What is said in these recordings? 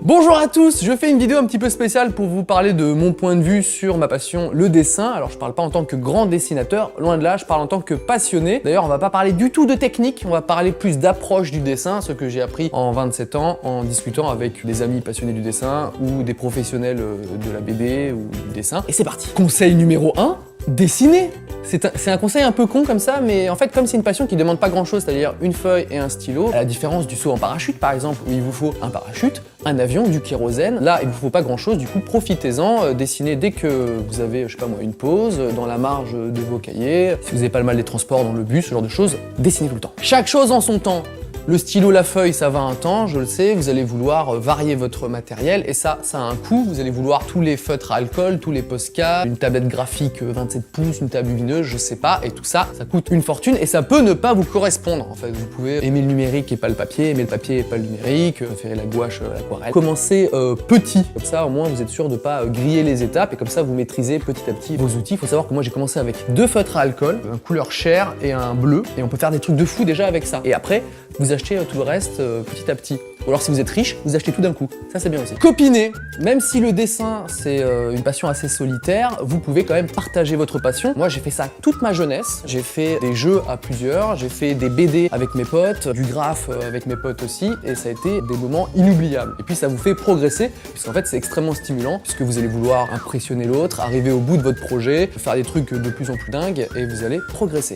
Bonjour à tous, je fais une vidéo un petit peu spéciale pour vous parler de mon point de vue sur ma passion, le dessin. Alors je parle pas en tant que grand dessinateur, loin de là, je parle en tant que passionné. D'ailleurs on va pas parler du tout de technique, on va parler plus d'approche du dessin, ce que j'ai appris en 27 ans en discutant avec des amis passionnés du dessin ou des professionnels de la BD ou du dessin. Et c'est parti. Conseil numéro 1, dessiner. C'est un conseil un peu con comme ça, mais en fait comme c'est une passion qui demande pas grand chose, c'est-à-dire une feuille et un stylo, à la différence du saut en parachute par exemple, où il vous faut un parachute, un avion, du kérosène, là il vous faut pas grand chose, du coup profitez-en, dessinez dès que vous avez, je sais pas moi, une pause, dans la marge de vos cahiers, si vous avez pas le mal des transports dans le bus, ce genre de choses, dessinez tout le temps. Chaque chose en son temps. Le stylo, la feuille, ça va un temps, je le sais, vous allez vouloir varier votre matériel et ça a un coût. Vous allez vouloir tous les feutres à alcool, tous les Posca, une tablette graphique 27 pouces, une table lumineuse, je sais pas, et tout ça, ça coûte une fortune et ça peut ne pas vous correspondre en fait. Vous pouvez aimer le numérique et pas le papier, aimer le papier et pas le numérique, préférer la gouache à l'aquarelle. Commencez petit, comme ça au moins vous êtes sûr de pas griller les étapes et comme ça vous maîtrisez petit à petit vos outils. Il faut savoir que moi j'ai commencé avec 2 feutres à alcool, un couleur chair et un bleu, et on peut faire des trucs de fou déjà avec ça. Et après, vous achetez tout le reste petit à petit. Ou alors si vous êtes riche, vous achetez tout d'un coup. Ça c'est bien aussi. Copiner. Même si le dessin c'est une passion assez solitaire, vous pouvez quand même partager votre passion. Moi j'ai fait ça toute ma jeunesse. J'ai fait des jeux à plusieurs, j'ai fait des BD avec mes potes, du graphe avec mes potes aussi, et ça a été des moments inoubliables. Et puis ça vous fait progresser, puisqu'en fait c'est extrêmement stimulant, puisque vous allez vouloir impressionner l'autre, arriver au bout de votre projet, faire des trucs de plus en plus dingues, et vous allez progresser.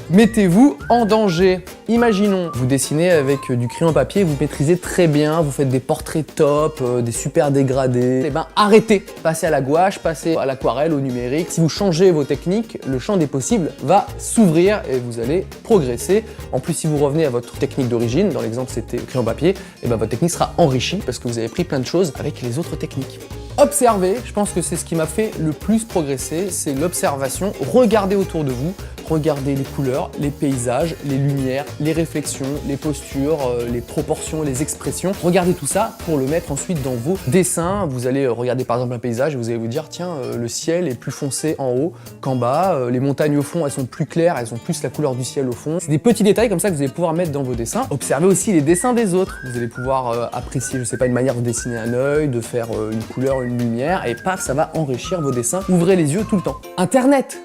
Mettez-vous en danger. Imaginons, vous dessinez avec du crayon papier, vous maîtrisez très bien, vous faites des portraits top, des super dégradés. Eh ben arrêtez, passez à la gouache, passez à l'aquarelle, au numérique. Si vous changez vos techniques, le champ des possibles va s'ouvrir et vous allez progresser. En plus, si vous revenez à votre technique d'origine, dans l'exemple c'était le crayon papier, eh ben votre technique sera enrichie parce que vous avez appris plein de choses avec les autres techniques. Observez, je pense que c'est ce qui m'a fait le plus progresser, c'est l'observation. Regardez autour de vous, regardez les couleurs, les paysages, les lumières, les réflexions, les postures, les proportions, les expressions. Regardez tout ça pour le mettre ensuite dans vos dessins. Vous allez regarder par exemple un paysage et vous allez vous dire tiens, le ciel est plus foncé en haut qu'en bas, les montagnes au fond elles sont plus claires, elles ont plus la couleur du ciel au fond. C'est des petits détails comme ça que vous allez pouvoir mettre dans vos dessins. Observez aussi les dessins des autres. Vous allez pouvoir apprécier, je sais pas, une manière de dessiner un œil, de faire une couleur, une lumière, et paf, ça va enrichir vos dessins. Ouvrez les yeux tout le temps. Internet.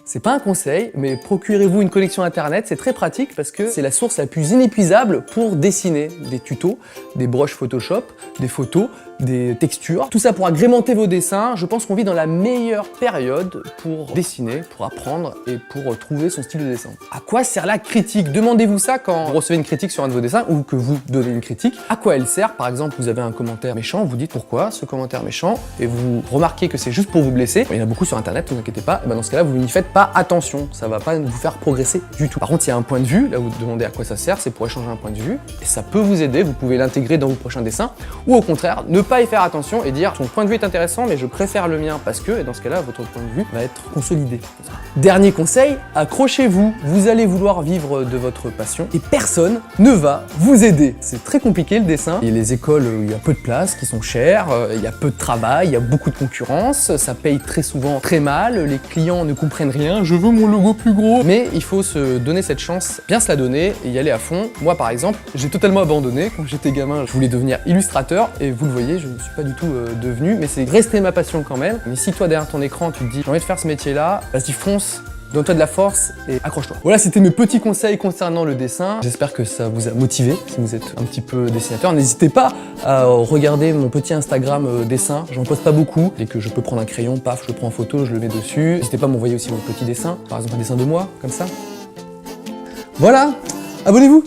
C'est pas un conseil, mais procurez-vous une connexion internet, c'est très pratique parce que c'est la source la plus inépuisable pour dessiner des tutos, des brushes Photoshop, des photos, des textures. Tout ça pour agrémenter vos dessins. Je pense qu'on vit dans la meilleure période pour dessiner, pour apprendre et pour trouver son style de dessin. À quoi sert la critique? Demandez-vous ça quand vous recevez une critique sur un de vos dessins ou que vous donnez une critique. À quoi elle sert? Par exemple, vous avez un commentaire méchant, vous dites pourquoi ce commentaire méchant et vous remarquez que c'est juste pour vous blesser. Il y en a beaucoup sur internet, ne vous inquiétez pas. Et ben dans ce cas-là, vous n'y faites pas attention. Ça va pas vous faire progresser du tout. Par contre, il y a un point de vue, là vous vous demandez à quoi ça sert, c'est pour échanger un point de vue et ça peut vous aider. Vous pouvez l'intégrer dans vos prochains dessins ou au contraire, ne pas y faire attention et dire ton point de vue est intéressant mais je préfère le mien parce que, et dans ce cas-là, votre point de vue va être consolidé. Dernier conseil, accrochez-vous. Vous allez vouloir vivre de votre passion et personne ne va vous aider. C'est très compliqué le dessin. Il y a les écoles où il y a peu de place, qui sont chères, il y a peu de travail, il y a beaucoup de concurrence, ça paye très souvent très mal, les clients ne comprennent rien, je veux mon logo plus gros. Mais il faut se donner cette chance, bien se la donner et y aller à fond. Moi par exemple, j'ai totalement abandonné. Quand j'étais gamin, je voulais devenir illustrateur et vous le voyez, je ne suis pas du tout devenu, mais c'est resté ma passion quand même. Mais si toi derrière ton écran tu te dis j'ai envie de faire ce métier-là, vas-y fonce, donne-toi de la force et accroche-toi. Voilà, c'était mes petits conseils concernant le dessin. J'espère que ça vous a motivé si vous êtes un petit peu dessinateur. N'hésitez pas à regarder mon petit Instagram dessin. J'en poste pas beaucoup. Dès que je peux prendre un crayon, paf, je le prends en photo, je le mets dessus. N'hésitez pas à m'envoyer aussi vos petits dessins. Par exemple, un dessin de moi, comme ça. Voilà, abonnez-vous!